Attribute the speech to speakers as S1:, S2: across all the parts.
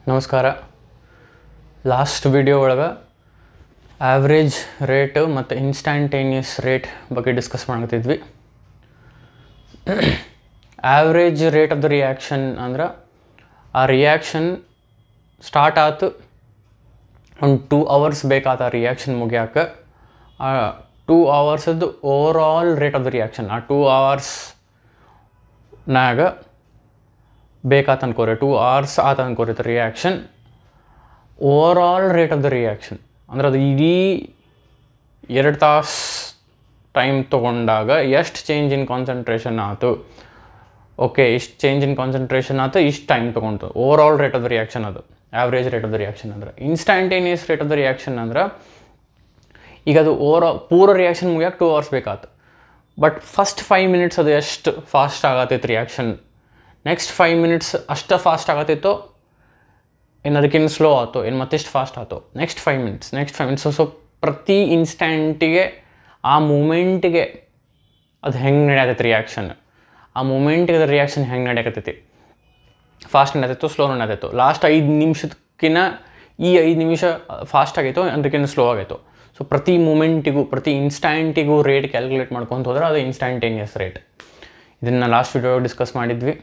S1: ನಮಸ್ಕಾರ. Last video ಒಳಗೆ average rate ಮತ್ತು ಇನ್ಸ್ಟ್ಯಾಂಟೇನಿಯಸ್ ರೇಟ್ ಬಗ್ಗೆ ಡಿಸ್ಕಸ್ ಮಾಡ್ತಿದ್ವಿ. Average rate of the reaction ಅಂದ್ರೆ ಆ ರಿಯಾಕ್ಷನ್ ಸ್ಟಾರ್ಟ್ ಆಯ್ತು, ಒಂದು 2 hours ಬೇಕಾದ ರಿಯಾಕ್ಷನ್ ಮುಗಿಯೋಕೆ. ಆ 2 hours overall rate of the reaction ಆ 2 hours ಬೇಕಾತ ಅನ್ಕೋರಿ, 2 hours ಆತ ಅನ್ಕೋರಿ reaction. Overall rate of the reaction ಅಂದ್ರೆ ಅದು ಇಡೀ 2 ತಾಸು ಟೈಮ್ ತೊಗೊಂಡಾಗ ಎಷ್ಟು ಚೇಂಜ್ ಇನ್ ಕಾನ್ಸಂಟ್ರೇಷನ್ ಆಯ್ತು. ಓಕೆ, ಇಷ್ಟು ಚೇಂಜ್ ಇನ್ ಕಾನ್ಸಂಟ್ರೇಷನ್ ಆಯ್ತು, ಇಷ್ಟು ಟೈಮ್ ತೊಗೊಂಡು overall rate of the reaction ಅದು average rate of the reaction. ಅಂದ್ರೆ instantaneous rate of the reaction ಅಂದ್ರೆ ಈಗ ಅದು ಪೂರ reaction ಮುಗಿಯೋಕೆ 2 hours ಬೇಕಾಯ್ತು. But first 5 minutes ಅದು ಎಷ್ಟು ಫಾಸ್ಟ್ ಆಗತ್ತೈತೆ ರಿಯಾಕ್ಷನ್, ನೆಕ್ಸ್ಟ್ 5 minutes ಅಷ್ಟು ಫಾಸ್ಟ್ ಆಗತ್ತಿತ್ತೋ ಏನು ಅದಕ್ಕಿಂತ ಸ್ಲೋ ಆಯ್ತು, ಏನು ಮತ್ತೆಷ್ಟು ಫಾಸ್ಟ್ ಆಯ್ತು, ನೆಕ್ಸ್ಟ್ 5 minutes. ಸೊ ಪ್ರತಿ ಇನ್ಸ್ಟ್ಯಾಂಟಿಗೆ ಆ ಮೂಮೆಂಟಿಗೆ ಅದು ಹೆಂಗೆ ನಡೆಯತೈತೆ ರಿಯಾಕ್ಷನ್, ಆ ಮೂಮೆಂಟಿಗೆ ಅದು ರಿಯಾಕ್ಷನ್ ಹೆಂಗೆ ನಡೆಯಕತ್ತೈತಿ, ಫಾಸ್ಟ್ ನಡೆಯತ್ತೋ ಸ್ಲೋ ನಡೆಯತ್ತೋ, ಲಾಸ್ಟ್ 5 ನಿಮಿಷಕ್ಕಿಂತ ಈ 5 ನಿಮಿಷ ಫಾಸ್ಟ್ ಆಗೈತೋ ಅದಕ್ಕಿಂತ ಸ್ಲೋ ಆಗೈತೋ. ಸೊ ಪ್ರತಿ ಮೂಮೆಂಟಿಗೂ ಪ್ರತಿ ಇನ್ಸ್ಟ್ಯಾಂಟಿಗೂ ರೇಟ್ ಕ್ಯಾಲ್ಕುಲೇಟ್ ಮಾಡ್ಕೊತ ಹೋದ್ರೆ ಅದು ಇನ್ಸ್ಟ್ಯಾಂಟೇನಿಯಸ್ ರೇಟ್. ಇದನ್ನು ಲಾಸ್ಟ್ ವಿಡಿಯೋ ಡಿಸ್ಕಸ್ ಮಾಡಿದ್ವಿ.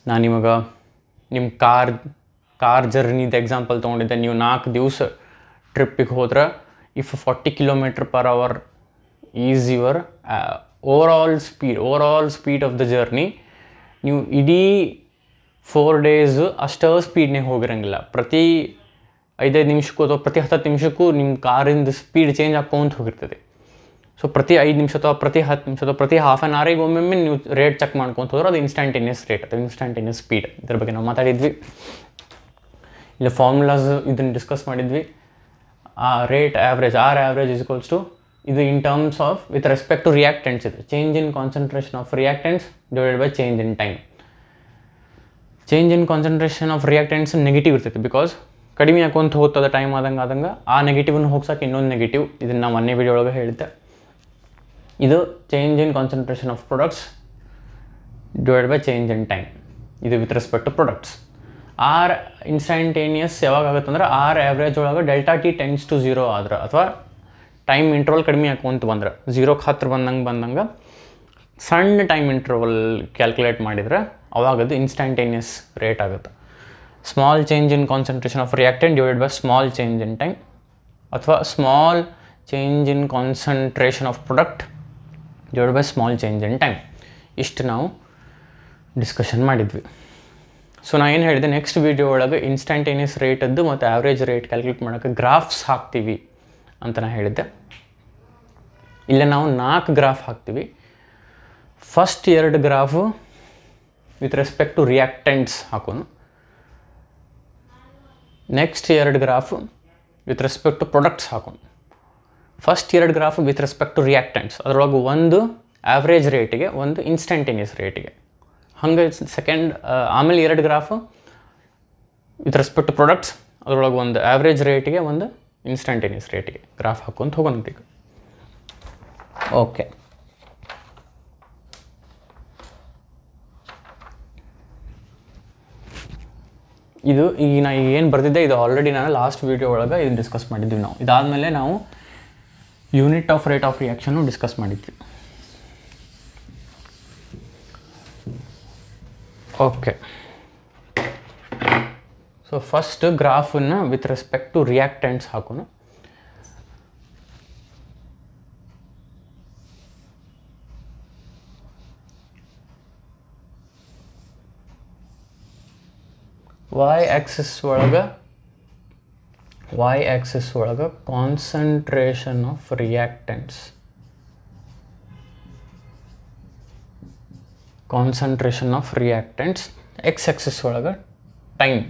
S1: ನಾನು ನಿಮಗೆ ನಿಮ್ಮ ಕಾರ್ ಜರ್ನಿದು ಎಕ್ಸಾಂಪಲ್ ತೊಗೊಂಡಿದ್ದೆ. ನೀವು 4 ದಿವಸ ಟ್ರಿಪ್ಪಿಗೆ ಹೋದ್ರೆ if 40 km/h is your over all speed of the journey, ನೀವು ಇಡೀ 4 days ಅಷ್ಟೇ ಸ್ಪೀಡ್ನಾಗ ಹೋಗಿರಂಗಿಲ್ಲ. ಪ್ರತಿ 5 ನಿಮಿಷಕ್ಕೂ ಅಥವಾ ಪ್ರತಿ 10 ನಿಮಿಷಕ್ಕೂ ನಿಮ್ಮ ಕಾರಿಂದ ಸ್ಪೀಡ್ ಚೇಂಜ್ ಆಕ್ಕೊಂತ ಹೋಗಿರ್ತದೆ. ಸೊ ಪ್ರತಿ 5 ನಿಮಿಷ ಅಥವಾ ಪ್ರತಿ 10 ನಿಮಿಷ ಅಥವಾ ಪ್ರತಿ ಹಾಫ್ ಆನ್ ಅವರಿಗೆ ಒಮ್ಮೊಮ್ಮೆ ನೀವು ರೇಟ್ ಚೆಕ್ ಮಾಡ್ಕೊತ ಹೋದ್ರೆ ಅದು ಇನ್ಸ್ಟ್ಯಾಂಟೇನಿಯಸ್ ರೇಟ್, ಅದು ಇನ್ಸ್ಟ್ಯಾಂಟೇನಿಯಸ್ ಸ್ಪೀಡ್. ಇದ್ರ ಬಗ್ಗೆ ನಾವು ಮಾತಾಡಿದ್ವಿ. ಇಲ್ಲ ಫಾರ್ಮುಲಾಸ್ ಇದನ್ನು ಡಿಸ್ಕಸ್ ಮಾಡಿದ್ವಿ. ಆ rate average average is equals to ಇದು in terms of with respect to reactants ಇದೆ. Change in concentration of reactants divided by change in time. Change in concentration of reactants negative ಇರ್ತೈತೆ, because ಕಡಿಮೆ ಹಾಕೊಂತ ಹೋಗ್ತದೆ time ಆದಂಗೆ ಆ ನೆಗೆಟಿವ್ನ ಹೋಗ್ಸೋಕೆ ಇನ್ನೊಂದು negative. ಇದನ್ನು ನಾವು ಮೊನ್ನೆ ವಿಡಿಯೋ ಒಳಗೆ ಹೇಳಿದ್ದೆ. ಇದು change in concentration of products divide by change in time. ಇದು with respect to products. Or instantaneous ಯಾವಾಗ ಆಗುತ್ತೆ ಅಂದ್ರೆ ಆರ್ ಆವ್ರೇಜ್ ಒಳಗೆ ∆T → 0 ಆದ್ರೆ, ಅಥವಾ ಟೈಮ್ ಇಂಟರ್ವಲ್ ಕಡಿಮೆ ಹಾಕೊಂತ ಬಂದ್ರೆ 0ಕ್ಕೆ ಹತ್ರ ಬಂದಂಗೆ ಸಣ್ಣ ಟೈಮ್ ಇಂಟರ್ವಲ್ ಕ್ಯಾಲ್ಕುಲೇಟ್ ಮಾಡಿದರೆ ಅವಾಗದು ಇನ್ಸ್ಟ್ಯಾಂಟೇನಿಯಸ್ ರೇಟ್ ಆಗುತ್ತೆ. Small change in concentration of reactant divide by small change in time, ಅಥವಾ small change in concentration of product divide by small change in time. ಇಷ್ಟು ನಾವು ಡಿಸ್ಕಷನ್ ಮಾಡಿದ್ವಿ. ಸೊ ನಾನು ಏನು ಹೇಳಿದೆ, ನೆಕ್ಸ್ಟ್ ವೀಡಿಯೋ ಒಳಗೆ ಇನ್ಸ್ಟ್ಯಾಂಟೇನಿಯಸ್ ರೇಟದ್ದು ಮತ್ತು ಆವ್ರೇಜ್ ರೇಟ್ ಕ್ಯಾಲ್ಕುಲೇಟ್ ಮಾಡೋಕ್ಕೆ ಗ್ರಾಫ್ಸ್ ಹಾಕ್ತೀವಿ ಅಂತ ನಾನು ಹೇಳಿದ್ದೆ. ಇಲ್ಲ ನಾವು 4 ಗ್ರಾಫ್ ಹಾಕ್ತೀವಿ. First 2 graph with respect to reactants ಹಾಕೋನು, next 2 graph with respect to products ಹಾಕೋನು. First 2 graph with respect to reactants, ಅದರೊಳಗೆ ಒಂದು ಆವ್ರೇಜ್ ರೇಟಿಗೆ, ಒಂದು ಇನ್ಸ್ಟ್ಯಾಂಟೇನಿಯಸ್ ರೇಟಿಗೆ. ಹಂಗೆ ಆಮೇಲೆ 2 graph with respect to products, ಅದರೊಳಗೆ ಒಂದು ಆವ್ರೇಜ್ ರೇಟಿಗೆ, ಒಂದು ಇನ್ಸ್ಟ್ಯಾಂಟೇನಿಯಸ್ ರೇಟಿಗೆ ಗ್ರಾಫ್ ಹಾಕ್ಕೊಂತ ಹೋಗೋಣ ಈಗ. ಓಕೆ, ಇದು ಈಗ ನಾನು ಏನು ಬರ್ತಿದ್ದೆ ಇದು ಆಲ್ರೆಡಿ ನಾನು ಲಾಸ್ಟ್ ವೀಡಿಯೋ ಒಳಗೆ ಇದು ಡಿಸ್ಕಸ್ ಮಾಡಿದ್ವಿ ನಾವು. ಇದಾದಮೇಲೆ ನಾವು ಯೂನಿಟ್ ಆಫ್ ರೇಟ್ ಆಫ್ ರಿಯಾಕ್ಷನ್ನು ಡಿಸ್ಕಸ್ ಮಾಡಿದ್ವಿ. ಓಕೆ, ಸೊ ಫಸ್ಟ್ ಗ್ರಾಫನ್ನು ವಿತ್ ರೆಸ್ಪೆಕ್ಟ್ ಟು ರಿಯಾಕ್ಟೆಂಟ್ಸ್ ಹಾಕೋಣ. y ಆಕ್ಸಿಸ್ ಒಳಗೆ concentration of reactants, x axis ಒಳಗೆ ಟೈಮ್.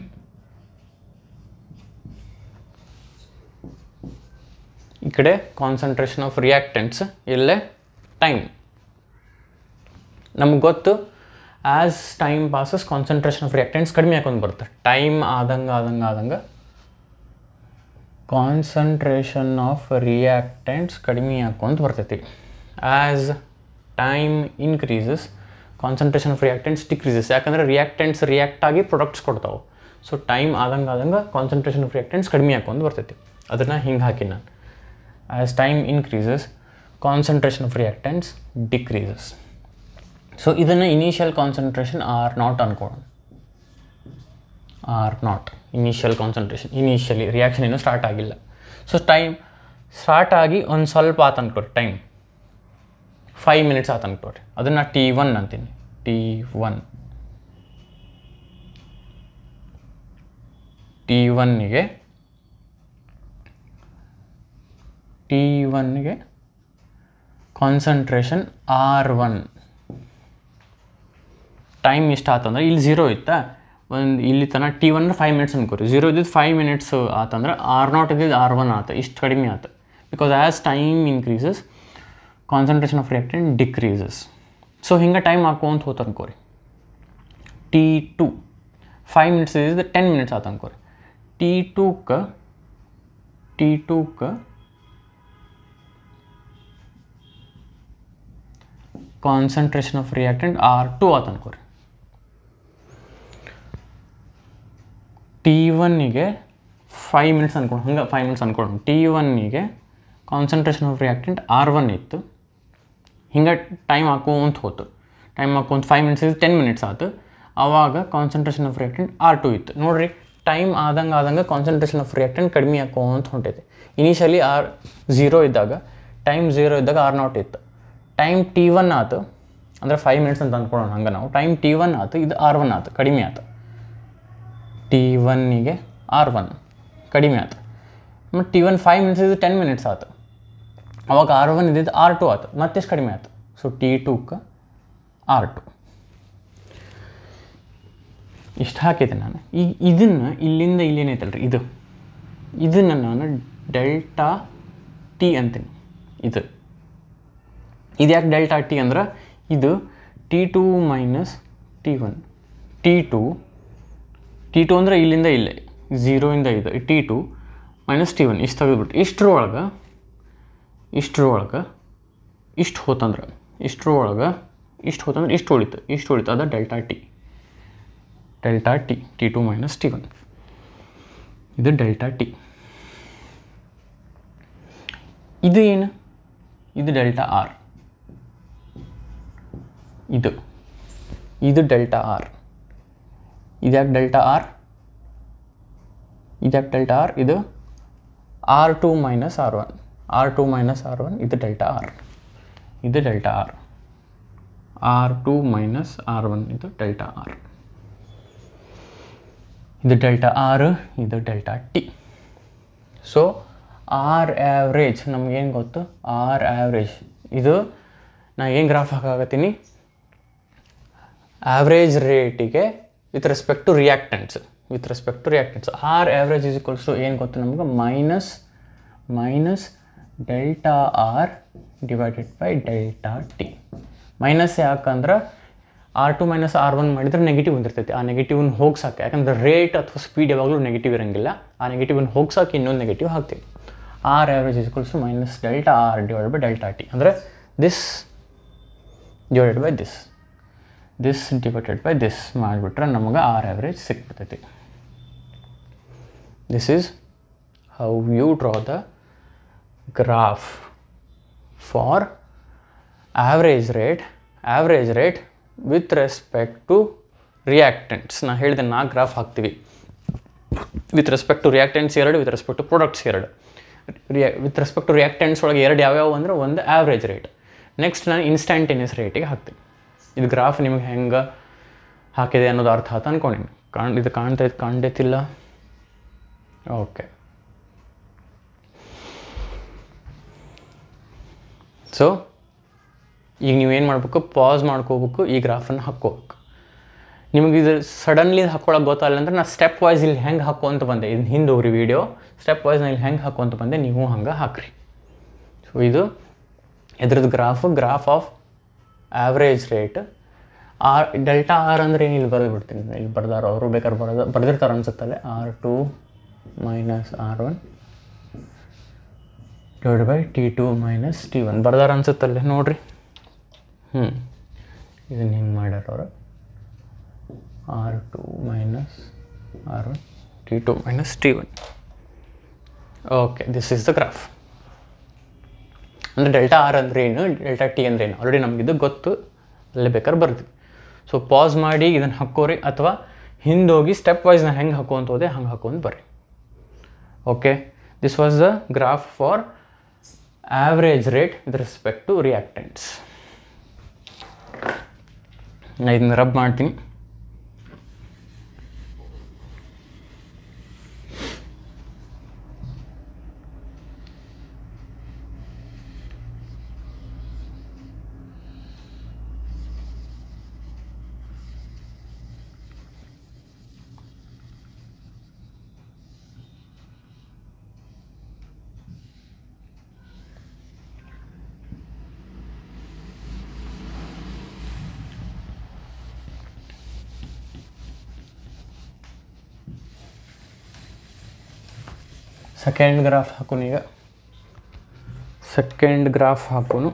S1: ಈ ಕಡೆ ಕಾನ್ಸಂಟ್ರೇಷನ್ ಆಫ್ ರಿಯಾಕ್ಟೆಂಟ್ಸ್, ಇಲ್ಲೇ ಟೈಮ್. ನಮ್ಗೆ ಗೊತ್ತು as time passes concentration of reactants ಕಡಿಮೆ ಹಾಕೊಂಡು ಬರುತ್ತೆ. ಟೈಮ್ ಆದಂಗೆ ಕಾನ್ಸಂಟ್ರೇಷನ್ ಆಫ್ ರಿಯಾಕ್ಟೆಂಟ್ಸ್ ಕಡಿಮೆ ಹಾಕೊಂತ ಬರ್ತೈತಿ. As time increases concentration of reactants decreases. ಯಾಕಂದರೆ ರಿಯಾಕ್ಟೆಂಟ್ಸ್ ರಿಯಾಕ್ಟ್ ಆಗಿ ಪ್ರಾಡಕ್ಟ್ಸ್ ಕೊಡ್ತಾವೆ. ಸೊ ಟೈಮ್ ಆದಂಗೆ ಕಾನ್ಸಂಟ್ರೇಷನ್ ಆಫ್ ರಿಯಾಕ್ಟೆಂಟ್ಸ್ ಕಡಿಮೆ ಹಾಕೊಂಡು ಬರ್ತೈತಿ. ಅದನ್ನು ಹಿಂಗೆ ಹಾಕಿ ನಾನು as time increases concentration of reactants decreases. So ಇದನ್ನು ಇನಿಷಿಯಲ್ ಕಾನ್ಸಂಟ್ರೇಷನ್ R0 ಅನ್ಕೊಳ್ಳೋಣ. R0 initial concentration, initially reaction ಇನ್ನೂ ಸ್ಟಾರ್ಟ್ ಆಗಿಲ್ಲ. ಸೊ ಟೈಮ್ ಸ್ಟಾರ್ಟ್ ಆಗಿ ಒಂದು ಸ್ವಲ್ಪ ಆತ ಅನ್ಕೊಳ್ರಿ, ಟೈಮ್ 5 ಮಿನಿಟ್ಸ್ ಆತ ಅನ್ಕೊಳ್ರಿ, ಅದನ್ನು T1 ಅಂತೀನಿ. T1ಗೆ ಕಾನ್ಸಂಟ್ರೇಷನ್ R1 ಟೈಮ್ ಇಷ್ಟ ಆತಂದ್ರೆ ಇಲ್ಲಿ 0 ಇತ್ತಾ, ಒಂದು ಇಲ್ಲಿ ತನಕ T1 5 ಮಿನಿಟ್ಸ್ ಅನ್ಕೋರಿ, 0 ಇದ್ದಿದ್ದು 5 ಮಿನಿಟ್ಸ್ ಆತಂದ್ರೆ R0 ಇದ್ದಿದ್ದು R1 ಆತ, ಇಷ್ಟು ಕಡಿಮೆ ಆತ. Because as time increases concentration of reactant decreases. So ಹಿಂಗೆ ಟೈಮ್ ಹಾಕೋಂತ ಹೋತ ಅನ್ಕೋರಿ. T2 5 ಮಿನಿಟ್ಸ್ ಇದ್ದಿದ್ದು 10 ಮಿನಿಟ್ಸ್ ಆತ ಅನ್ಕೋರಿ. T2ಕ್ಕೆ ಕಾನ್ಸಂಟ್ರೇಷನ್ ಆಫ್ ರಿಯಾಕ್ಟೆಂಟ್ R2 ಆತ ಅನ್ಕೋರಿ. T1ಗೆ 5 ಮಿನಿಟ್ಸ್ ಅನ್ಕೊಂಡು, ಹಂಗೆ 5 ಮಿನಿಟ್ಸ್ ಅನ್ಕೊಳ್ಳೋಣ. T1ಗೆ ಕಾನ್ಸಂಟ್ರೇಷನ್ ಆಫ್ ರಿಯಾಕ್ಟೆಂಟ್ R1 ಇತ್ತು, ಹಿಂಗೆ ಟೈಮ್ ಹಾಕೋಂತ ಹೋತು. ಟೈಮ್ ಹಾಕೋಂತ 5 ಮಿನಿಟ್ಸ್ ಇದ್ದು 10 ಮಿನಿಟ್ಸ್ ಆಯ್ತು. ಆವಾಗ ಕಾನ್ಸಂಟ್ರೇಷನ್ ಆಫ್ ರಿಯಾಕ್ಟೆಂಟ್ R2 ಇತ್ತು. ನೋಡಿರಿ, ಟೈಮ್ ಆದಂಗೆ ಕಾನ್ಸಂಟ್ರೇಷನ್ ಆಫ್ ರಿಯಾಕ್ಟೆಂಟ್ ಕಡಿಮೆ ಹಾಕೋಂತ ಹೊಂಟೈತೆ. ಇನಿಷಿಯಲಿ R0 ಇದ್ದಾಗ, ಟೈಮ್ 0 ಇದ್ದಾಗ R0 ಇತ್ತು. ಟೈಮ್ T1 ಆಯ್ತು ಅಂದರೆ 5 ಮಿನಿಟ್ಸ್ ಅಂತ ಅಂದ್ಕೊಳ್ಳೋಣ. ಹಂಗೆ ನಾವು ಟೈಮ್ T1 ಆಯ್ತು, ಇದು R1 ಆಯ್ತು, ಕಡಿಮೆ ಆಯ್ತು. T1ಗೆ R1 ಕಡಿಮೆ ಆಯ್ತು. ಮತ್ತು T1 5 ಮಿನಿಟ್ಸ್ ಇದು 10 ಮಿನಿಟ್ಸ್ ಆಯ್ತು. ಅವಾಗ R1 ಇದ್ದಿದ್ದು R2 ಆಯ್ತು, ಮತ್ತೆಷ್ಟು ಕಡಿಮೆ ಆಯ್ತು. ಸೊ T2ಕ್ಕೆ R2 ಇಷ್ಟು ಹಾಕಿದೆ ನಾನು. ಈಗ ಇದನ್ನು ಇಲ್ಲಿಂದ ಇಲ್ಲೇನೈತಲ್ರಿ, ಇದನ್ನು ನಾನು ಡೆಲ್ಟಾ T ಅಂತೀನಿ. ಇದು ಯಾಕೆ ಡೆಲ್ಟಾ T ಅಂದ್ರೆ ಇದು T2 ಮೈನಸ್ T1. T2 ಅಂದರೆ ಇಲ್ಲಿಂದ ಇಲ್ಲೇ 0 ಇಂದ ಇದು T2 ಮೈನಸ್ T1 ಇಷ್ಟು ತೆಗೆದುಬಿಟ್ಟು ಇಷ್ಟರೊಳಗೆ ಇಷ್ಟು ಹೋತಂದ್ರೆ ಇಷ್ಟು ಉಳಿತು ಅದು delta T. T2 minus T1 ಇದು ಡೆಲ್ಟಾ T. ಇದು ಏನು, ಇದು ಡೆಲ್ಟಾ R. ಇದು ಡೆಲ್ಟಾ R. ಇದ್ಯಾಕೆ ಡೆಲ್ಟಾ R? ಇದು R2 ಮೈನಸ್ R1. ಇದು delta R. R2 minus R1 ಇದು ಡೆಲ್ಟಾ R. ಇದು ಡೆಲ್ಟಾ R, ಇದು delta T. So R average ನಮಗೇನು ಗೊತ್ತು? R ಆ್ಯಾವ್ರೇಜ್ ಇದು ನಾನು ಏನು ಗ್ರಾಫ್ ಹಾಕಾಗತ್ತೀನಿ, ಆ್ಯಾವ್ರೇಜ್ ರೇಟಿಗೆ with respect to reactants. R average is equals to ಏನು ಗೊತ್ತು ನಮ್ಗೆ, minus delta R divided by delta T. Minus ಯಾಕಂದ್ರೆ R2 ಮೈನಸ್ R1 ಮಾಡಿದರೆ ನೆಗೆಟಿವ್ ಒಂದಿರ್ತೈತಿ. ಆ ನೆಗೆಟಿವ್ನ ಹೋಗ್ಸಾಕೆ, ಯಾಕಂದ್ರೆ ರೇಟ್ ಅಥವಾ ಸ್ಪೀಡ್ ಯಾವಾಗಲೂ ನೆಗೆಟಿವ್ ಇರೋಂಗಿಲ್ಲ. ಆ ನೆಗೆಟಿವ್ನ ಹೋಗ್ಸಾಕೆ ಇನ್ನೊಂದು ನೆಗೆಟಿವ್ ಹಾಕ್ತೀವಿ. R average is equals to minus delta R divided by delta T. ಅಂದರೆ this divided by this divided by this ಮಾಡಿಬಿಟ್ರೆ ನಮಗೆ R ಆ್ಯಾವ್ರೇಜ್ ಸಿಕ್ಬಿಡ್ತೈತಿ. This is how you draw the graph for average rate with respect to reactants. ನಾನು ಹೇಳಿದೆ 4 graph ಹಾಕ್ತೀವಿ. With respect to reactants 2, with respect to products 2. With respect to reactants ಒಳಗೆ 2 ಯಾವ್ಯಾವು ಅಂದರೆ ಒಂದು ಆ್ಯಾವ್ರೇಜ್ ರೇಟ್, ನೆಕ್ಸ್ಟ್ ನಾನು ಇನ್ಸ್ಟ್ಯಾಂಟೇನಿಯಸ್ ರೇಟಿಗೆ ಹಾಕ್ತೀನಿ. ಇದು ಗ್ರಾಫ್ ನಿಮಗೆ ಹೆಂಗೆ ಹಾಕಿದೆ ಅನ್ನೋದು ಅರ್ಥ ಆಯ್ತು ಅಂದ್ಕೊಂಡಿನಿ. ಇದು ಕಾಣ್ತೈತಿಲ್ಲ? ಓಕೆ. ಸೊ ಈಗ ನೀವೇನು ಮಾಡಬೇಕು, ಪಾಸ್ ಮಾಡ್ಕೋಬೇಕು, ಈ ಗ್ರಾಫನ್ನು ಹಾಕ್ಕೋಬೇಕು. ನಿಮಗೆ ಇದು ಸಡನ್ಲಿ ಹಾಕ್ಕೊಳಕ್ಕೆ ಗೊತ್ತಾಗಲ್ಲ ಅಂದ್ರೆ ನಾನು ಸ್ಟೆಪ್ ವೈಸ್ ಇಲ್ಲಿ ಹೆಂಗೆ ಹಾಕುವಂತ ಬಂದೆ, ಇದು ಹಿಂದೆ ಹೋಗ್ರಿ ವೀಡಿಯೋ, ಸ್ಟೆಪ್ ವೈಸ್ ನಾನು ಇಲ್ಲಿ ಹೆಂಗೆ ಹಾಕುವಂತ ಬಂದೆ, ನೀವು ಹಂಗೆ ಹಾಕ್ರಿ. ಸೊ ಇದು ಇದ್ರದ್ದು graph of average rate. Delta R ಅಂದರೆ ಏನು ಇಲ್ಲಿ ಬರೆದು ಬಿಡ್ತೀನಿ, ಇಲ್ಲಿ ಬರ್ದಾರೋ ಅವರು ಬೇಕಾದ್ರೆ ಬರ್ದಿರ್ತಾರೆ ಅನ್ಸುತ್ತಲ್ಲೇ. R2 minus R1 divide by T2 minus T1 ಬರ್ದಾರ ಅನ್ಸುತ್ತಲ್ಲೇ ನೋಡಿರಿ. ಇದನ್ನು ಹಿಂಗೆ ಮಾಡ್ಯಾರ ಅವರು. R2 minus R1 T2 minus T1. Okay, this is the graph. ಅಂದರೆ ಡೆಲ್ಟಾ ಆರ್ ಅಂದರೆ ಏನು, ಡೆಲ್ಟಾ ಟಿ ಅಂದರೆ ಏನು ಆಲ್ರೆಡಿ ನಮಗಿದು ಗೊತ್ತು, ಅಲ್ಲೇ ಬೇಕಾದ್ರೆ ಬರ್ತೀವಿ. ಸೊ ಪಾಸ್ ಮಾಡಿ ಇದನ್ನು ಹಾಕೋರಿ, ಅಥವಾ ಹಿಂದೋಗಿ ಸ್ಟೆಪ್ ವೈಸ್ ನಾನು ಹೆಂಗೆ ಹಾಕೋಂತ ಹೋದೆ ಹಂಗೆ ಹಾಕೊಂಡು ಬರ್ರಿ. Okay, this was the graph for average rate with respect to reactants. ನಾನು ಇದನ್ನ ರಬ್ ಮಾಡ್ತೀನಿ. ಸೆಕೆಂಡ್ ಗ್ರಾಫ್ ಹಾಕೋನು. ಈಗ ಸೆಕೆಂಡ್ ಗ್ರಾಫ್ ಹಾಕೋನು.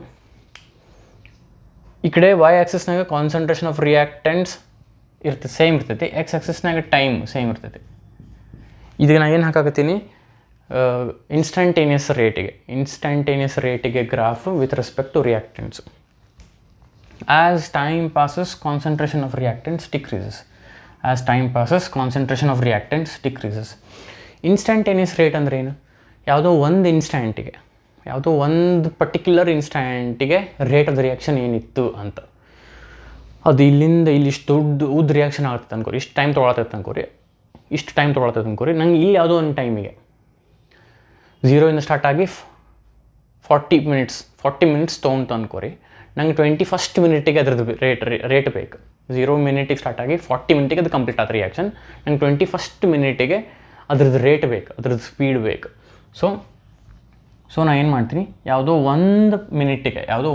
S1: ಈ ಕಡೆ ವೈ ಆಕ್ಸಿಸ್ನಾಗ ಕಾನ್ಸಂಟ್ರೇಷನ್ ಆಫ್ ರಿಯಾಕ್ಟೆಂಟ್ಸ್ ಇರ್ತದೆ, ಸೇಮ್ ಇರ್ತೈತಿ. ಎಕ್ಸ್ ಆಕ್ಸಿಸ್ನಾಗ ಟೈಮ್ ಸೇಮ್ ಇರ್ತೈತಿ. ಇದಕ್ಕೆ ನಾನು ಏನು ಹಾಕಾಕತ್ತೀನಿ, ಇನ್ಸ್ಟಂಟೇನಿಯಸ್ ರೇಟಿಗೆ graph with respect to reactants. As time passes concentration of reactants decreases. Instantaneous rate ಅಂದ್ರೆ ಏನು? ಯಾವುದೋ ಒಂದು ಪರ್ಟಿಕ್ಯುಲರ್ ಇನ್ಸ್ಟ್ಯಾಂಟಿಗೆ ರೇಟ್ ಆಫ್ ದ ರಿಯಾಕ್ಷನ್ ಏನಿತ್ತು ಅಂತ, ಅದು ಇಲ್ಲಿಂದ ಇಲ್ಲಿ ಇಷ್ಟು ಉದ್ದ ರಿಯಾಕ್ಷನ್ ಆಗ್ತದೆ ಅನ್ಕೋರಿ, ಇಷ್ಟು ಟೈಮ್ ತೊಗೊಳತೈತೆ ಅನ್ಕೋರಿ. ನಂಗೆ ಇಲ್ಲಿ ಯಾವುದೋ ಒಂದು ಟೈಮಿಗೆ 0 ಸ್ಟಾರ್ಟ್ ಆಗಿ 40 ಮಿನಿಟ್ಸ್ ತೊಗೊಂತು ಅನ್ಕೋರಿ. ನಂಗೆ 21st ಮಿನಿಟಿಗೆ ಅದ್ರದ್ದು ರೇಟ್ ಬೇಕು. 0 ಮಿನಿಟಿಗೆ ಸ್ಟಾರ್ಟ್ ಆಗಿ 40 ಮಿನಿಟಿಗೆ ಅದು ಕಂಪ್ಲೀಟ್ ಆದ ರಿಯಾಕ್ಷನ್. ನಂಗೆ 21st ಮಿನಿಟಿಗೆ ಅದ್ರದ್ದು ರೇಟ್ ಬೇಕು, ಅದ್ರದ್ದು ಸ್ಪೀಡ್ ಬೇಕು. ಸೊ ನಾನು ಏನು ಮಾಡ್ತೀನಿ, ಯಾವುದೋ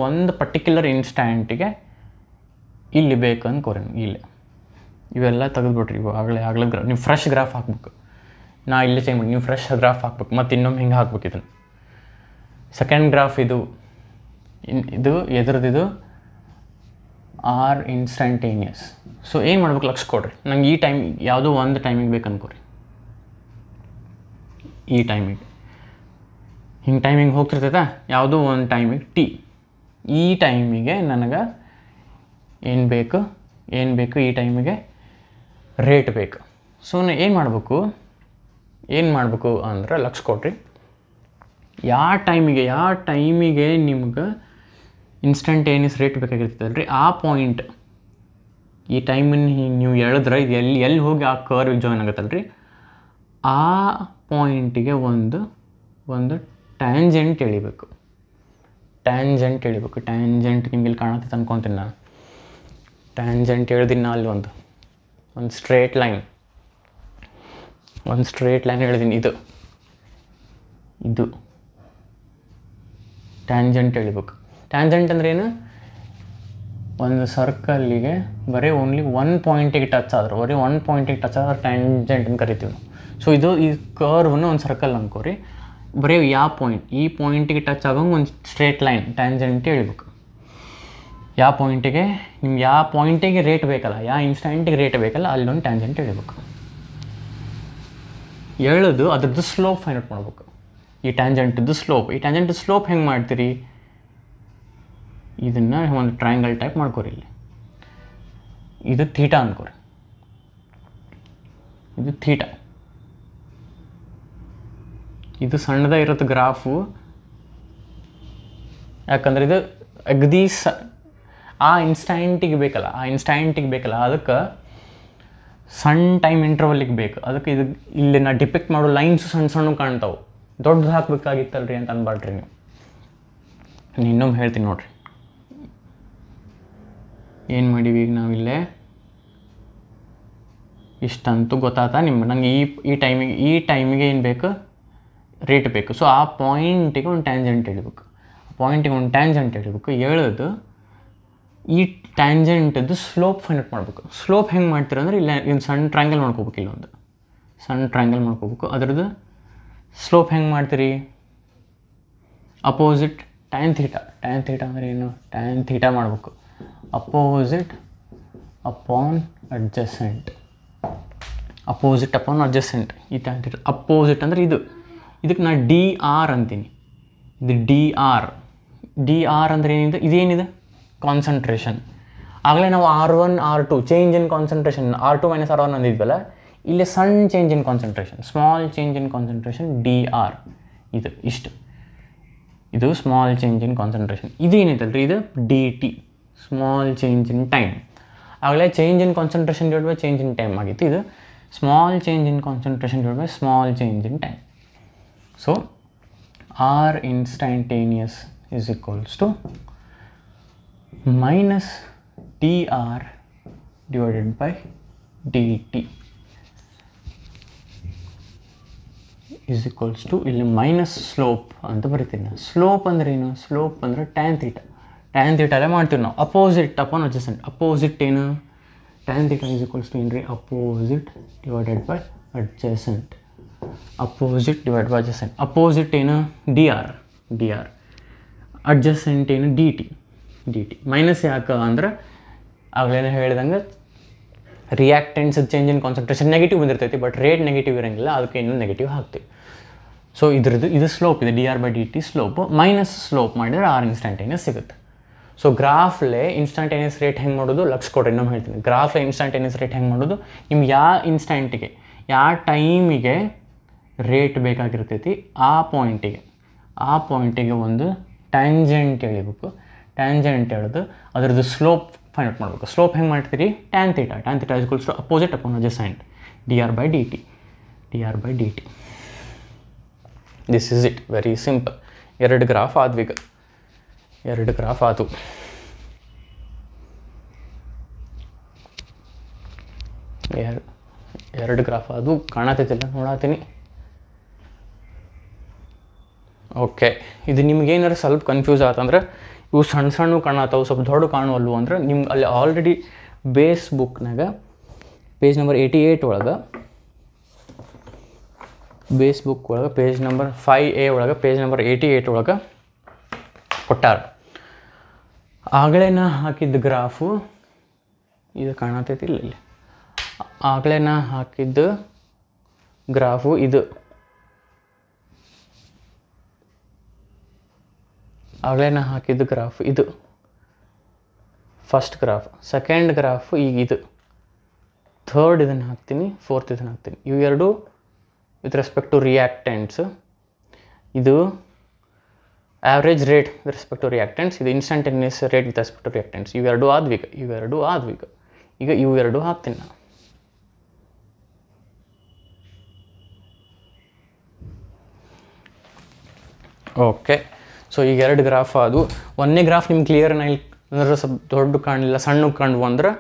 S1: ಒಂದು ಪರ್ಟಿಕ್ಯುಲರ್ ಇನ್ಸ್ಟ್ಯಾಂಟಿಗೆ ಇಲ್ಲಿ ಬೇಕು ಅನ್ಕೋರಿ. ಇಲ್ಲಿ ಇವೆಲ್ಲ ತೆಗೆದುಬಿಟ್ರಿ. ಇವು ಆಗಲೇ ನೀವು ಫ್ರೆಶ್ ಗ್ರಾಫ್ ಹಾಕ್ಬೇಕು. ನಾ ಇಲ್ಲೇ ಚೇಂಜ್ ಮಾಡಿ, ನೀವು ಫ್ರೆಶ್ ಗ್ರಾಫ್ ಹಾಕ್ಬೇಕು. ಮತ್ತು ಇನ್ನೊಮ್ಮೆ ಹಿಂಗೆ ಹಾಕ್ಬೇಕು. ಇದನ್ನು ಸೆಕೆಂಡ್ ಗ್ರಾಫ್ ಇದು ಎದ್ರದ್ದು ಆರ್ ಇನ್ಸ್ಟಂಟೇನಿಯಸ್. ಸೊ ಏನು ಮಾಡ್ಬೇಕು ಲಕ್ಷ ಕೊಡ್ರಿ. ನಂಗೆ ಈ ಟೈಮ್ ಯಾವುದೋ ಒಂದು ಟೈಮಿಗೆ ಬೇಕು ಅನ್ಕೋರಿ. ಈ ಟೈಮಿಗೆ ಹಿಂಗೆ ಟೈಮಿಂಗ್ ಹೋಗ್ತಿರ್ತೈತೆ, ಯಾವುದೋ ಒಂದು ಟೈಮಿಗೆ ಟಿ. ಈ ಟೈಮಿಗೆ ನನಗೆ ಏನು ಬೇಕು, ಈ ಟೈಮಿಗೆ ರೇಟ್ ಬೇಕು. ಸೊ ನಾನು ಏನು ಮಾಡಬೇಕು ಅಂದ್ರೆ ಲಕ್ಷ ಕೊಡ್ರಿ. ಯಾವ ಟೈಮಿಗೆ ನಿಮ್ಗೆ ಇನ್ಸ್ಟಂಟೇನಿಯಸ್ ರೇಟ್ ಬೇಕಾಗಿರ್ತದಲ್ರಿ, ಆ ಪಾಯಿಂಟ್, ಈ ಟೈಮನ್ನು ನೀವು ಎಳೆದ್ರೆ ಇದು ಎಲ್ಲಿ ಹೋಗಿ ಆ ಕರ್ವ್ ಜಾಯ್ನ್ ಆಗುತ್ತಲ್ರಿ, ಆ ಪಾಯಿಂಟಿಗೆ ಒಂದು ಟ್ಯಾಂಜೆಂಟ್ ಎಳಿಬೇಕು. ಟ್ಯಾಂಜೆಂಟ್ ನಿಮ್ಗೆ ಇಲ್ಲಿ ಕಾಣುತ್ತೆ ಅನ್ಕೊತೀನಿ ನಾನು. ಟ್ಯಾಂಜೆಂಟ್ ಎಳ್ದಿನ ಅಲ್ಲಿ ಒಂದು ಸ್ಟ್ರೇಟ್ ಲೈನ್ ಎಳ್ದೀನಿ. ಇದು ಟ್ಯಾಂಜೆಂಟ್ ಎಳಿಬೇಕು. ಟ್ಯಾಂಜೆಂಟ್ ಅಂದ್ರೆ ಏನು? ಒಂದು ಸರ್ಕಲ್ಲಿಗೆ ಬರೀ ಓನ್ಲಿ ಒಂದು ಪಾಯಿಂಟಿಗೆ ಟಚ್ ಆದ್ರೆ, ಟ್ಯಾಂಜೆಂಟ್ ಅಂತ ಕರಿತೀವಿ ನಾವು. ಸೊ ಈ ಕರ್ವ್ನ ಒಂದು ಸರ್ಕಲ್ ಅನ್ಕೋರಿ. ಬರೀ ಈ ಪಾಯಿಂಟಿಗೆ ಟಚ್ ಆಗೋಂಗೆ ಒಂದು ಸ್ಟ್ರೇಟ್ ಲೈನ್ ಟ್ಯಾಂಜೆಂಟ್ ಎಳಿಬೇಕು. ಯಾವ ಪಾಯಿಂಟಿಗೆ ರೇಟ್ ಬೇಕಲ್ಲ, ಯಾವ ಇನ್ಸ್ಟಂಟಿಗೆ ರೇಟ್ ಬೇಕಲ್ಲ, ಅಲ್ಲೊಂದು ಟ್ಯಾಂಜೆಂಟ್ ಎಳಿಬೇಕು. ಎಳೆದು ಅದ್ರದ್ದು ಸ್ಲೋಪ್ ಫೈಂಡ್ ಔಟ್ ಮಾಡ್ಬೇಕು. ಈ ಟ್ಯಾಂಜೆಂಟದ್ದು ಸ್ಲೋಪ್ ಹೆಂಗೆ ಮಾಡ್ತೀರಿ? ಇದನ್ನು ಒಂದು ಟ್ರಯಾಂಗಲ್ ಟೈಪ್ ಮಾಡ್ಕೋರಿ. ಇಲ್ಲಿ ಇದು ಥೀಟಾ ಅನ್ಕೋರಿ. ಇದು ಸಣ್ಣದೇ ಇರುತ್ತೆ ಗ್ರಾಫು. ಯಾಕಂದ್ರೆ ಇದು ಅಗದಿ ಆ ಇನ್ಸ್ಟಂಟಿಗೆ ಬೇಕಲ್ಲ, ಅದಕ್ಕೆ ಸಣ್ಣ ಟೈಮ್ ಇಂಟರ್ವಲ್ಲಿಗೆ ಬೇಕು. ಅದಕ್ಕೆ ಇಲ್ಲಿ ನಾ ಡಿಪೆಕ್ಟ್ ಮಾಡೋ ಲೈನ್ಸು ಸಣ್ಣ ಕಾಣ್ತಾವೆ. ದೊಡ್ಡದು ಹಾಕ್ಬೇಕಾಗಿತ್ತಲ್ರಿ ಅಂತ ಅನ್ಬಾಡ್ರಿ ನೀವು. ಇನ್ನೊಮ್ಮೆ ಹೇಳ್ತೀನಿ ನೋಡ್ರಿ. ಏನು ಮಾಡೀವಿ ಈಗ ನಾವಿಲ್ಲೇ, ಇಷ್ಟಂತೂ ಗೊತ್ತಾಯ್ತಾ ನಂಗೆ ಈ ಟೈಮಿಗೆ ಏನು ಬೇಕು, ರೇಟ್ ಬೇಕು. ಸೊ ಆ ಪಾಯಿಂಟಿಗೆ ಒಂದು ಟ್ಯಾಂಜೆಂಟ್ ಎಳಿಬೇಕು. ಎಳೆದು ಈ ಟ್ಯಾಂಜೆಂಟದ್ದು ಸ್ಲೋಪ್ ಫೈಂಡ್ ಔಟ್ ಮಾಡಬೇಕು. ಸ್ಲೋಪ್ ಹೆಂಗೆ ಮಾಡ್ತೀರ ಅಂದರೆ ಇಲ್ಲ ಒಂದು ಸಣ್ಣ ಟ್ರಯಾಂಗಲ್ ಮಾಡ್ಕೋಬೇಕು. ಇಲ್ಲೊಂದು ಸಣ್ಣ ಟ್ರಯಾಂಗಲ್ ಮಾಡ್ಕೋಬೇಕು. ಅದರದ್ದು ಸ್ಲೋಪ್ ಹೆಂಗೆ ಮಾಡ್ತೀರಿ? ಅಪೋಸಿಟ್ ಟ್ಯಾನ್ ಥೀಟಾ ಅಂದರೆ ಏನು? ಟ್ಯಾನ್ ಥೀಟಾ ಮಾಡಬೇಕು. Opposite upon adjacent opposite upon adjacent ಈ tan θ. ಅಪೋಸಿಟ್ ಅಂದರೆ ಇದಕ್ಕೆ ನಾನು ಡಿ ಆರ್ ಅಂತೀನಿ. ಇದು ಡಿ ಆರ್ ಅಂದರೆ ಏನಿದೆ, ಇದೇನಿದೆ ಕಾನ್ಸಂಟ್ರೇಷನ್. ಆಗಲೇ ನಾವು R1 R2 change in concentration R2 - R1 ಅಂದಿದ್ವಲ್ಲ, ಇಲ್ಲಿ ಸಣ್ಣ change in concentration, small change in concentration DR. ಇದು ಸ್ಮಾಲ್ ಚೇಂಜ್ ಇನ್ ಕಾನ್ಸಂಟ್ರೇಷನ್. ಇದು ಏನೈತಲ್ರಿ, ಇದು DT small change in time. ಆಗಲೇ change in concentration divide by change in time ಆಗಿತ್ತು. ಇದು small change in concentration divide by small change in time. So R instantaneous is equals to minus dr divided by dt is equals to ಇಲ್ಲಿ minus slope ಅಂತ ಬರಿತೀನಿ ನಾನು. Slope ಅಂದ್ರೆ ಏನು? Slope ಅಂದರೆ tan θ. tan θ ಅಲ್ಲೇ ಮಾಡ್ತೀವಿ ನಾವು. Opposite upon adjacent. ಅಪೋಸಿಟ್ ಏನು? tan θ is equals to ಏನ್ರಿ, opposite divided by adjacent. Opposite divide by adjacent. Opposite ಏನು? D R. ಅಡ್ಜಸೆಂಟ್ ಏನು? D T. ಮೈನಸ್ ಯಾಕೆ ಅಂದ್ರೆ ಆಗಲೇ ಹೇಳ್ದಂಗೆ reactants change in concentration negative ಬಂದಿರ್ತೈತಿ, ಬಟ್ ರೇಟ್ ನೆಗೆಟಿವ್ ಇರೋಂಗಿಲ್ಲ, ಅದಕ್ಕೆ ಇನ್ನೂ ನೆಗೆಟಿವ್ ಹಾಕ್ತೀವಿ. ಸೊ ಇದು ಸ್ಲೋಪ್ ಇದೆ, DR by dt slope. Minus slope ಮಾಡಿದರೆ R ಇನ್ಸ್ಟಂಟೇನಿಯಸ್ ಸಿಗುತ್ತೆ. ಸೊ ಗ್ರಾಫ್ಲೇ ಇನ್ಸ್ಟಂಟೇನಿಯಸ್ ರೇಟ್ ಹೆಂಗೆ ಮಾಡೋದು ಲಕ್ಷ ಕೊಡ್ರಿ, ಇನ್ನೊಮ್ಮೆ ಹೇಳ್ತೀನಿ. ಗ್ರಾಫ್ಲೇ ಇನ್ಸ್ಟಂಟೇನಿಯಸ್ ರೇಟ್ ಹೆಂಗೆ ಮಾಡೋದು, ನಿಮ್ಗೆ ಯಾವ ಇನ್ಸ್ಟಂಟಿಗೆ ಯಾವ ಟೈಮಿಗೆ ರೇಟ್ ಬೇಕಾಗಿರ್ತೈತಿ ಆ ಪಾಯಿಂಟಿಗೆ ಒಂದು ಟ್ಯಾಂಜೆಂಟ್ ಎಳಿಬೇಕು. ಟ್ಯಾಂಜೆಂಟ್ ಎಳೆದು ಅದರದ್ದು ಸ್ಲೋಪ್ ಫೈಂಡ್ ಔಟ್ ಮಾಡಬೇಕು. ಸ್ಲೋಪ್ ಹೆಂಗೆ ಮಾಡ್ತೀರಿ? tan θ is equals to opposite upon adjacent DR by dt. This is it, very simple. 2 graph ಆದ್ವು ಈಗ. 2 ಗ್ರಾಫ್ ಆದವು. ಎರಡು ಗ್ರಾಫ್ ಅದು ಕಾಣತೈತಿಲ್ಲ, ನೋಡತ್ತೀನಿ. ಓಕೆ, ಇದು ನಿಮ್ಗೇನಾರು ಸ್ವಲ್ಪ ಕನ್ಫ್ಯೂಸ್ ಆತಂದ್ರೆ ಇವು ಸಣ್ಣ ಕಾಣತ್ತವು, ಸ್ವಲ್ಪ ದೊಡ್ಡ ಕಾಣುವಲ್ವು ಅಂದ್ರೆ ನಿಮ್ಗೆ ಅಲ್ಲಿ ಆಲ್ರೆಡಿ ಬೇಸ್ ಬುಕ್ನಾಗ ಪೇಜ್ ನಂಬರ್ 88 ಒಳಗೆ, ಬೇಸ್ ಬುಕ್ ಒಳಗೆ ಪೇಜ್ ನಂಬರ್ 5A ಒಳಗೆ ಪೇಜ್ ನಂಬರ್ 88 ಒಳಗೆ ಕೊಟ್ಟಾರ. ಆಗಲೇ ನಾ ಹಾಕಿದ್ದ ಗ್ರಾಫು ಇದು ಕಾಣತೈತಿ ಇಲ್ಲ ಇಲ್ಲಿ. ಆಗಲೇ ನಾ ಹಾಕಿದ್ದ ಗ್ರಾಫು ಇದು. ಆಗಲೇ ನಾ ಹಾಕಿದ್ದು ಗ್ರಾಫ್ ಇದು ಫಸ್ಟ್ ಗ್ರಾಫ್. ಸೆಕೆಂಡ್ ಗ್ರಾಫು ಈಗ ಇದು. ಥರ್ಡ್ ಇದನ್ನು ಹಾಕ್ತೀನಿ, ಫೋರ್ತ್ ಇದನ್ನು ಹಾಕ್ತೀನಿ. ಇವು ಎರಡು ವಿತ್ ರೆಸ್ಪೆಕ್ಟ್ ಟು ರಿಯಾಕ್ಟೆಂಟ್ಸ್. ಇದು average rate with respect to reactants, ಇದು instantaneous rate with respect to reactants. ಇವೆರಡು ಆದ್ವೀಗ. ಈಗ ಇವು ಎರಡು ಹಾಕ್ತೀನಿ ನಾನು. ಓಕೆ, ಸೊ ಈಗ 2 ಗ್ರಾಫ್ ಅದು. ಒಂದನೇ ಗ್ರಾಫ್ ನಿಮ್ಗೆ ಕ್ಲಿಯರ್ ನಾ ಇಲ್ಲಿ ಅಂದ್ರೆ ಸ್ವಲ್ಪ ದೊಡ್ಡ ಕಾಣಲಿಲ್ಲ, ಸಣ್ಣ ಕಂಡು ಅಂದ್ರೆ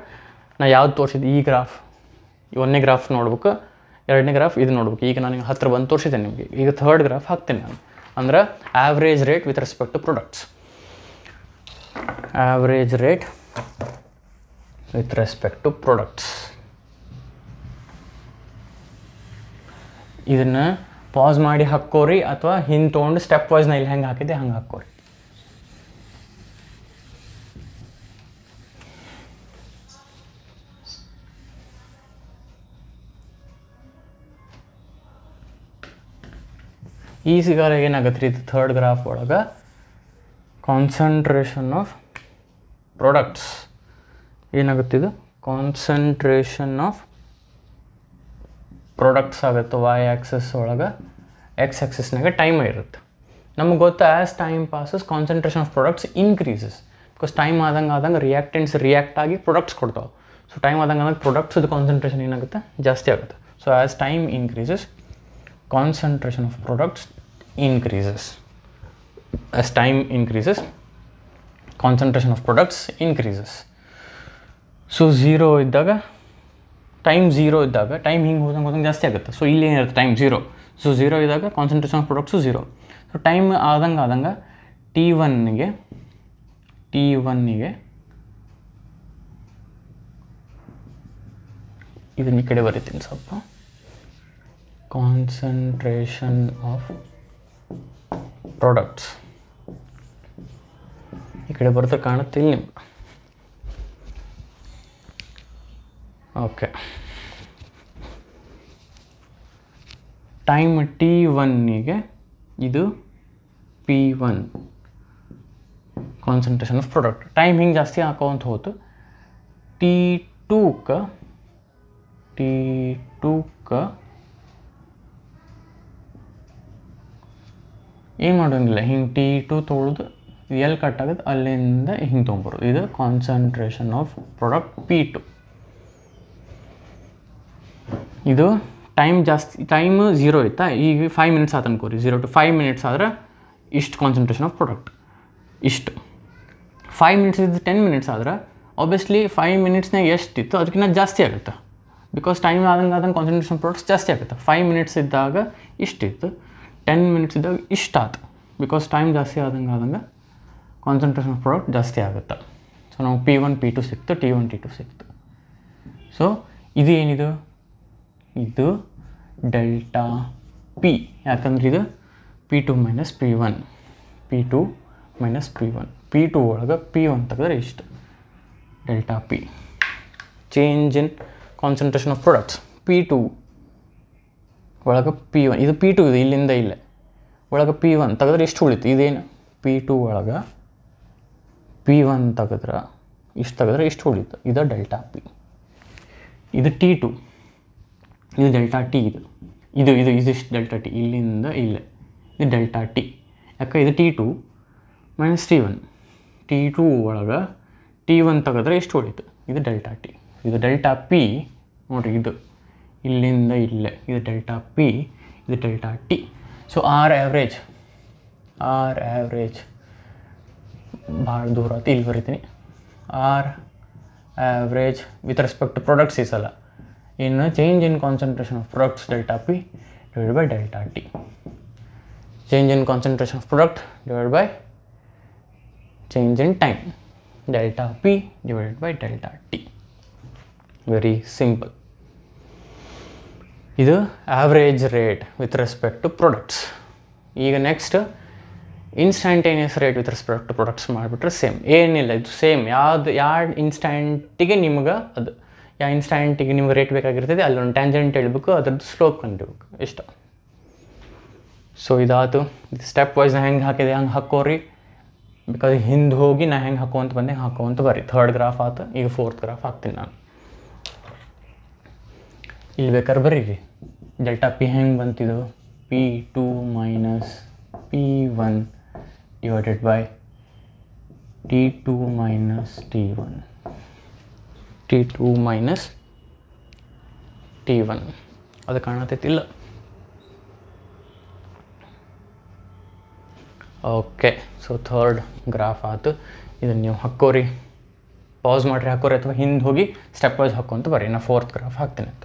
S1: ನಾ ಯಾವ್ದು ತೋರಿಸಿದ್ದೆ ಈ ಗ್ರಾಫ್. ಒಂದನೇ ಗ್ರಾಫ್ ನೋಡ್ಬೇಕು, ಎರಡನೇ ಗ್ರಾಫ್ ಇದು ನೋಡ್ಬೇಕು. ಈಗ ನಾನು ಹತ್ತಿರ ಬಂದು ತೋರಿಸಿದ್ದೆ ನಿಮಗೆ. ಈಗ ಥರ್ಡ್ ಗ್ರಾಫ್ ಹಾಕ್ತೀನಿ ನಾನು. ಅಂದ್ರೆ average rate with respect to products. Average rate with respect to products. ಇದನ್ನು ಪಾಸ್ ಮಾಡಿ ಹಾಕ್ಕೋರಿ, ಅಥವಾ ಹಿಂದೆ ತೊಗೊಂಡು ಸ್ಟೆಪ್ ವೈಸ್ ನಾ ಇಲ್ಲಿ ಹೆಂಗೆ ಹಾಕಿದ್ದೆ ಹಂಗೆ ಹಾಕ್ಕೋರಿ. ಈ ಸಿಗಾರ ಏನಾಗತ್ತೆ ರೀ, ಇದು ಥರ್ಡ್ ಗ್ರಾಫ್ ಒಳಗೆ ಕಾನ್ಸಂಟ್ರೇಷನ್ ಆಫ್ ಪ್ರಾಡಕ್ಟ್ಸ್ ಏನಾಗುತ್ತಿದು, ಕಾನ್ಸಂಟ್ರೇಷನ್ ಆಫ್ ಪ್ರಾಡಕ್ಟ್ಸ್ ಆಗುತ್ತೆ. Y ಆಕ್ಸಸ್ ಒಳಗೆ, X ಆಕ್ಸಸ್ನಾಗ ಟೈಮ್ ಇರುತ್ತೆ. ನಮಗೆ ಗೊತ್ತು as time passes concentration of products increases. Because time ಆದಂಗೆ ರಿಯಾಕ್ಟೆಂಟ್ಸ್ ರಿಯಾಕ್ಟ್ ಆಗಿ ಪ್ರಾಡಕ್ಟ್ಸ್ ಕೊಡ್ತಾವೆ. ಸೊ ಟೈಮ್ ಆದಂಗೆ ಪ್ರಾಡಕ್ಟ್ಸ್ದು ಕಾನ್ಸಂಟ್ರೇಷನ್ ಏನಾಗುತ್ತೆ, ಜಾಸ್ತಿ ಆಗುತ್ತೆ. So as time increases concentration of products increases. As time increases, concentration of products increases. So 0 ಇದ್ದಾಗ, time 0 ಇದ್ದಾಗ ಟೈಮ್ ಹಿಂಗೆ ಹೋದಂಗೆ ಜಾಸ್ತಿ ಆಗುತ್ತೆ. ಸೊ ಇಲ್ಲಿ ಏನಿರುತ್ತೆ, ಟೈಮ್ 0. ಸೊ 0 ಇದ್ದಾಗ concentration of products 0. So time ಆದಂಗೆ T1ಗೆ ಇದನ್ನ ಈ ಕಡೆ ಬರೀತೀನಿ ಸ್ವಲ್ಪ. concentration of products ಈ ಕಡೆ ಬರ್ತಾ ಕಾಣುತ್ತಿಲ್ಲ ನಿಮ್ಗೆ. ಓಕೆ, ಟೈಮ್ T1ಗೆ ಇದು P1 concentration of product. Time ಹಿಂಗೆ ಜಾಸ್ತಿ ಹಾಕೋಂತ ಹೋತು. T2ಗೆ ಏನು ಮಾಡೋಂಗಿಲ್ಲ, ಹಿಂಗೆ T2 ತೊಗೊಳೋದು, ಎಲ್ಲಿ ಕಟ್ ಆಗುತ್ತೆ ಅಲ್ಲಿಂದ ಹಿಂಗೆ ತೊಗೊಂಬರೋದು. ಇದು ಕಾನ್ಸಂಟ್ರೇಷನ್ ಆಫ್ ಪ್ರಾಡಕ್ಟ್ P2. ಇದು ಟೈಮ್ ಜಾಸ್ತಿ, ಟೈಮ್ 0 ಇತ್ತಾ, ಈಗ 5 ಮಿನಿಟ್ಸ್ ಆತ ಅನ್ಕೋರಿ. 0 to 5 ಮಿನಿಟ್ಸ್ ಆದ್ರೆ ಇಷ್ಟು ಕಾನ್ಸಂಟ್ರೇಷನ್ ಆಫ್ ಪ್ರಾಡಕ್ಟ್, ಇಷ್ಟು. 5 ಮಿನಿಟ್ಸ್ ಇದು 10 ಮಿನಿಟ್ಸ್ ಆದ್ರೆ ಆಬ್ವಿಯಸ್ಲಿ 5 ಮಿನಿಟ್ಸ್ನಾಗ ಎಷ್ಟಿತ್ತು ಅದಕ್ಕಿಂತ ಜಾಸ್ತಿ ಆಗುತ್ತೆ. ಬಿಕಾಸ್ ಟೈಮ್ ಆದಂಗೆ ಕಾನ್ಸಂಟ್ರೇಷನ್ ಪ್ರಾಡಕ್ಟ್ಸ್ ಜಾಸ್ತಿ ಆಗುತ್ತೆ. 5 ಮಿನಿಟ್ಸ್ ಇದ್ದಾಗ ಇಷ್ಟಿತ್ತು, 10 ಮಿನಿಟ್ಸ್ ಇದ್ದಾಗ ಇಷ್ಟಾತು. ಬಿಕಾಸ್ ಟೈಮ್ ಜಾಸ್ತಿ ಆದಂಗೆ ಕಾನ್ಸಂಟ್ರೇಷನ್ ಆಫ್ ಪ್ರಾಡಕ್ಟ್ ಜಾಸ್ತಿ ಆಗುತ್ತೆ. ಸೊ ನಾವು P1 P2 ಸಿಕ್ತು, T1 T2 ಸಿಕ್ತು. ಸೊ ಇದು ಏನಿದು, ಇದು ಡೆಲ್ಟಾ P. ಯಾಕಂದ್ರೆ ಇದು P2 minus P1, P2 minus P1. P2 ಒಳಗೆ P1 ತೆಗೆದ್ರೆ ಇಷ್ಟು delta P. Change in concentration of products. P2 ಒಳಗೆ P1, ಇದು P2 ಇದು ಇಲ್ಲಿಂದ ಇಲ್ಲೇ ಒಳಗೆ P1 ತೆಗೆದ್ರೆ ಇಷ್ಟು ಉಳಿತು. ಇದೇನು P2 ಒಳಗೆ P1 ತೆಗೆದ್ರೆ ಇಷ್ಟು ತೆಗೆದ್ರೆ ಇಷ್ಟು ಉಳಿತು. ಇದು ಡೆಲ್ಟಾ P. ಇದು T2, ಇದು ಡೆಲ್ಟಾ T. ಇದಿಷ್ಟು ಡೆಲ್ಟಾ T ಇಲ್ಲಿಂದ ಇಲ್ಲೇ, ಇದು ಡೆಲ್ಟಾ T. ಯಾಕೆ ಇದು T2 ಮೈನಸ್ T1. T2 ಒಳಗೆ T1 ತೆಗೆದ್ರೆ ಎಷ್ಟು ಉಳಿತು, ಇದು ಡೆಲ್ಟಾ T. ಇದು ಡೆಲ್ಟಾ P ನೋಡಿರಿ, ಇದು ಇಲ್ಲಿಂದ ಇಲ್ಲೇ, ಇದು ಡೆಲ್ಟಾ P, ಇದು delta T. So R average ಭಾಳ ದೂರ ಆಯ್ತು, ಇಲ್ಲಿ ಬರಿತೀನಿ. R average with respect to products ಈ ಸಲ ಇನ್ನು change in concentration of products delta P divide by delta T. Change in concentration of product divide by change in time delta P divided by delta T. Very simple. ಇದು average rate with respect to products. ಈಗ next instantaneous rate with respect to products ಮಾಡಿಬಿಟ್ರೆ same, ಏನಿಲ್ಲ, ಇದು same. ಯಾವ ಇನ್ಸ್ಟಂಟಿಗೆ ನಿಮ್ಗೆ ಅದು ಯಾವ ಇನ್ಸ್ಟಂಟಿಗೆ ನಿಮ್ಗೆ ರೇಟ್ ಬೇಕಾಗಿರ್ತದೆ ಅಲ್ಲೊಂದು ಟ್ಯಾಂಜೆಂಟ್ ಹೇಳ್ಬೇಕು, ಅದ್ರದ್ದು ಸ್ಲೋಪ್ ಕಂಡಿಡ್ಬೇಕು, ಇಷ್ಟ. ಸೊ ಇದಾಯ್ತು. ಇದು ಸ್ಟೆಪ್ ವೈಸ್ ಹೆಂಗೆ ಹಾಕಿದೆ ಹಂಗೆ ಹಾಕೋರಿ. ಬಿಕಾಸ್ ಹಿಂದೆ ಹೋಗಿ ನಾ ಹೆಂಗೆ ಹಾಕೋಂತ ಬಂದೆ ಹಾಕೋಂತ ಬರ್ರಿ. 3rd ಗ್ರಾಫ್ ಆಯ್ತು, ಈಗ 4th ಗ್ರಾಫ್ ಹಾಕ್ತೀನಿ ನಾನು. ಇಲ್ಲಿ ಬೇಕಾದ್ರೆ ಬರೀರಿ. ಡೆಲ್ಟಾ P ಹೆಂಗೆ ಬಂತಿದ್ದು, P2 minus P1 divided by T2 minus T1, T2 minus T1. ಅದು ಕಾಣತೈತಿಲ್ಲ. ಓಕೆ, ಸೊ 3rd ಗ್ರಾಫ್ ಆಯ್ತು. ಇದನ್ನು ನೀವು ಹಾಕೋರಿ, ಪಾಸ್ ಮಾಡಿರಿ, ಹಾಕೋರಿ, ಅಥವಾ ಹಿಂದೆ ಹೋಗಿ ಸ್ಟೆಪ್ ವೈಸ್ ಹಾಕೋಂತ ಬರ್ರಿ. ನಾ 4th ಗ್ರಾಫ್ ಹಾಕ್ತೀನಿ ಅಂತ.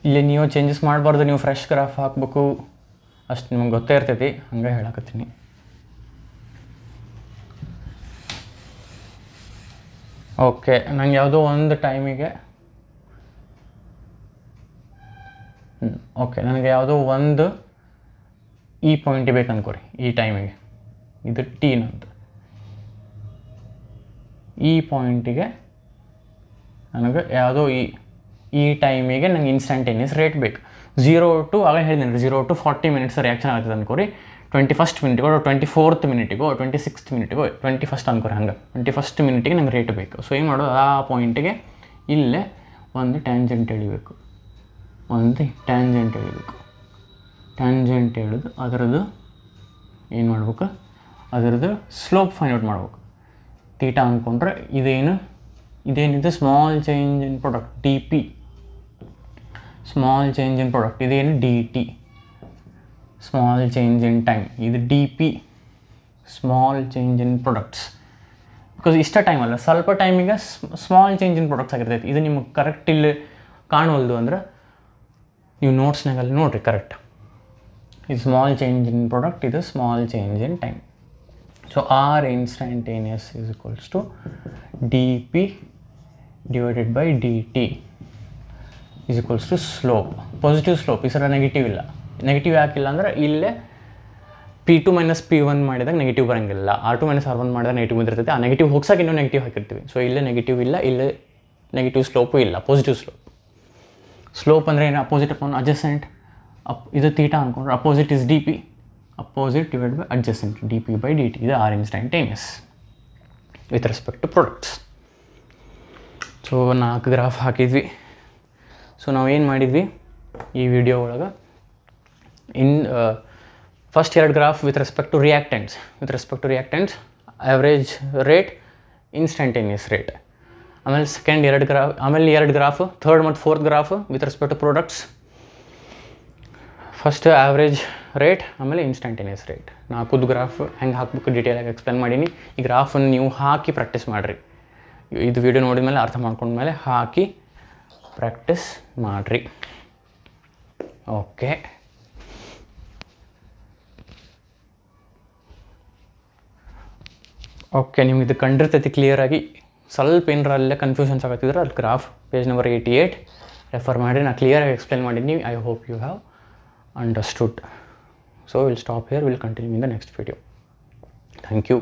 S1: ಇಲ್ಲಿ ನೀವು ಚೇಂಜಸ್ ಮಾಡಬಾರ್ದು, ನೀವು ಫ್ರೆಶ್ ಗ್ರಾಫ್ ಹಾಕಬೇಕು, ಅಷ್ಟು ನಿಮ್ಗೆ ಗೊತ್ತೇ ಇರ್ತೈತಿ, ಹಂಗೆ ಹೇಳಕತ್ತೀನಿ. ಓಕೆ, ನಂಗೆ ಯಾವುದೋ ಒಂದು ಟೈಮಿಗೆ ಓಕೆ ನನಗೆ ಯಾವುದೋ ಒಂದು ಈ ಪಾಯಿಂಟಿಗೆ ಬೇಕು ಅನ್ಕೋರಿ. ಈ ಟೈಮಿಗೆ ಇದು T ನಂತ, ಈ ಪಾಯಿಂಟಿಗೆ ನನಗೆ ಯಾವುದೋ ಈ ಟೈಮಿಗೆ ನಂಗೆ ಇನ್ಸ್ಟಂಟೇನಿಯಸ್ ರೇಟ್ ಬೇಕು. 0 to ಆಗ ಹೇಳಿದ್ದೀನಿ 0 to 40 ಮಿನಿಟ್ಸ್ ರಿಯಾಕ್ಷನ್ ಆಗ್ತದೆ ಅನ್ಕೋರಿ. 21st ಮಿನಿಟಿಗೋ 24th ಮಿನಿಟಿಗೋ 26th ಮಿನಿಟಿಗೋ 21st ಅನ್ಕೋರಿ, ಹಂಗೆ 21st ಮಿನಿಟಿಗೆ ನಂಗೆ ರೇಟ್ ಬೇಕು. ಸೊ ಏನು ಮಾಡೋದು, ಆ ಪಾಯಿಂಟಿಗೆ ಇಲ್ಲೇ ಒಂದು ಟ್ಯಾಂಜೆಂಟ್ ಎಳಿಬೇಕು, ಟ್ಯಾಂಜೆಂಟ್ ಎಳೆದು ಅದರದ್ದು ಏನು ಮಾಡ್ಬೇಕು, ಅದರದ್ದು ಸ್ಲೋಪ್ ಫೈಂಡ್ ಔಟ್ ಮಾಡ್ಬೇಕು. ತೀಟಾ ಅಂದ್ಕೊಂಡ್ರೆ ಇದೇನಿದೆ small change in product DP, small change in product ಇದೇನು DT, small change in time ಇದು DP, small change in products. Because ಇಷ್ಟ ಟೈಮ್ ಅಲ್ಲ, ಸ್ವಲ್ಪ ಟೈಮಿಗೆ ಸ್ಮಾಲ್ ಚೇಂಜ್ ಇನ್ ಪ್ರಾಡಕ್ಟ್ಸ್ ಆಗಿರ್ತೈತಿ. ಇದು ನಿಮಗೆ ಕರೆಕ್ಟ್ ಇಲ್ಲಿ ಕಾಣವಲ್ದು ಅಂದ್ರೆ ನೀವು ನೋಟ್ಸ್ನಾಗಲ್ಲಿ ನೋಡಿರಿ ಕರೆಕ್ಟ್. ಇದು ಸ್ಮಾಲ್ ಚೇಂಜ್ ಇನ್ ಪ್ರಾಡಕ್ಟ್, ಇದು small change in time. So R instantaneous is equals to DP divided by DT. Is equals to slope, positive slope. ಈ ಸಲ ನೆಗೆಟಿವ್ ಇಲ್ಲ. ನೆಗೆಟಿವ್ ಯಾಕಿಲ್ಲ ಅಂದರೆ ಇಲ್ಲೇ P2 ಮೈನಸ್ P1 ಮಾಡಿದಾಗ ನೆಗೆಟಿವ್ ಬರೋಂಗಿಲ್ಲ, R2 ಮೈನಸ್ R1 ಮಾಡಿದಾಗ ನೆಗೆಟಿವ್ ಬಂದಿರ್ತೈತೆ. ಆ ನೆಗೆಟಿವ್ ಹೋಗ್ಸಕ್ಕೆ ಇನ್ನೂ ನೆಗೆಟಿವ್ ಹಾಕಿರ್ತೀವಿ. ಸೊ ಇಲ್ಲೇ ನೆಗೆಟಿವ್ ಇಲ್ಲ, ಇಲ್ಲೇ ನೆಗೆಟಿವ್ ಸ್ಲೋಪು ಇಲ್ಲ, ಪಾಸಿಟಿವ್ ಸ್ಲೋಪ್. ಸ್ಲೋಪ್ ಅಂದರೆ ಏನು? Opposite upon adjacent. ಇದು ಥೀಟಾ ಅಂದ್ಕೊಂಡ್ರೆ opposite is D P, opposite divide by adjacent, D P by D T. ಇದು R instantaneous with respect to products. So 4 graph ಹಾಕಿದ್ವಿ. So ನಾವು ಏನು ಮಾಡಿದ್ವಿ ಈ ವಿಡಿಯೋ ಒಳಗೆ, first 2 graph with respect to reactants, average rate, instantaneous rate. ಆಮೇಲೆ second 2 graph, ಆಮೇಲೆ 2 graph, third ಮತ್ತು fourth graph with respect to products. First average rate, ಆಮೇಲೆ ಇನ್ಸ್ಟಂಟೇನಿಯಸ್ ರೇಟ್. 4 ಗ್ರಾಫ್ ಹೆಂಗೆ ಹಾಕ್ಬೇಕು ಡೀಟೇಲಾಗಿ ಎಕ್ಸ್ಪ್ಲೇನ್ ಮಾಡೀನಿ. ಈ ಗ್ರಾಫನ್ನು ನೀವು ಹಾಕಿ ಪ್ರಾಕ್ಟೀಸ್ ಮಾಡಿರಿ. ಇದು ವಿಡಿಯೋ ನೋಡಿದ ಮೇಲೆ ಅರ್ಥ ಮಾಡ್ಕೊಂಡ್ಮೇಲೆ ಹಾಕಿ ಪ್ರಾಕ್ಟೀಸ್ ಮಾಡಿರಿ. ಓಕೆ, ನಿಮ್ಗೆ ಇದು ಕಂಡಿರ್ತೈತಿ ಕ್ಲಿಯರಾಗಿ. ಸ್ವಲ್ಪ ಏನಾರ ಅಲ್ಲೇ ಕನ್ಫ್ಯೂಷನ್ಸ್ ಆಗತ್ತಿದ್ರೆ ಅಲ್ಲಿ ಗ್ರಾಫ್ ಪೇಜ್ ನಂಬರ್ 88 ರೆಫರ್ ಮಾಡಿ. ನಾನು ಕ್ಲಿಯರಾಗಿ ಎಕ್ಸ್ಪ್ಲೇನ್ ಮಾಡಿದ್ದೀನಿ. I hope you have understood. So we'll stop here. We'll continue in the next video. Thank you.